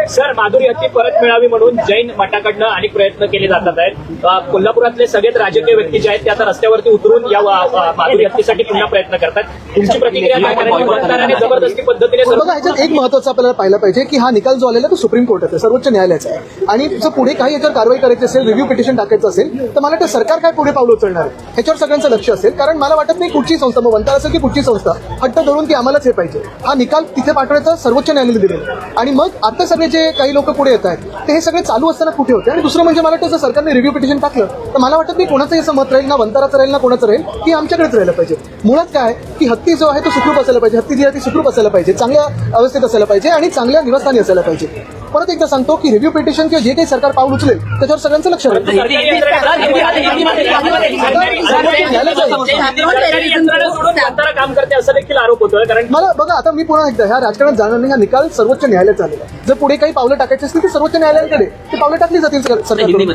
Sir, Madhuri हत्ती परत मिळावी म्हणून जैन मठाकडनं अनेक प्रयत्न केले जातात आहेत. कोल्हापुरातले सगळेच राजकीय व्यक्ती जे आहेत ते आता रस्त्यावरती उतरून या माधुरी हत्तीसाठी पुन्हा प्रयत्न करतात. तुमची प्रतिक्रिया काय? कारण मतदारांनी जबरदस्ती पद्धतीने बघा, ह्याच्यात एक महत्वाचं आपल्याला पाहिलं पाहिजे की हा निकाल जो आलेला तो सुप्रीम कोर्टाचा, सर्वोच्च न्यायालयाचा आहे. आणि जर पुढे काही याच्यावर कारवाई करायची असेल, रिव्ह्यू पिटिशन टाकायचं असेल, तर मला वाटतं सरकार काय पुढे पावलं उचलणार आहे ह्याच्यावर सगळ्यांचं लक्ष असेल. कारण मला वाटत नाही कुठची संस्था, मग वंतार असेल की कुठची संस्था, हट्ट धरून की आम्हालाच हे पाहिजे. हा निकाल तिथे पाठवायचा सर्वोच्च न्यायालयाने दिलेला. आणि मग आता सगळे जे काही लोक पुढे येत आहेत ते हे सगळे चालू असताना कुठे होते. आणि दुसरं म्हणजे मला वाटतं सरकारने रिव्ह्यू पिटिशन टाकलं तर मला वाटत नाही कोणाचंही असं मत राहील, ना वंताराचं राहील ना कोणाचं राहील, की आमच्याकडेच राहिलं पाहिजे. मुळात काय की हत्ती जो आहे तो सुखरूप असायला पाहिजे, हत्ती जी आहे ती सुखरूप असायला पाहिजे, चांगल्या अवस्थेत असायला पाहिजे आणि चांगल्या निवासस्थानी असायला पाहिजे. परत एकदा सांगतो की रिव्ह्यू पिटिशन किंवा जे काही सरकार पाऊल उचलेल त्याच्यावर सगळ्यांचं लक्ष राहील. काम करते असा देखील आरोप होतोय. कारण मला बघा, आता मी पुन्हा एकदा ह्या राजकारणात जाणार नाही. हा निकाल सर्वोच्च न्यायालयाचा आलेला. जर पुढे काही पावलं टाकायची असतील तर सर्वोच्च न्यायालयाकडे ते पावलं टाकली जातील सरकारकडून.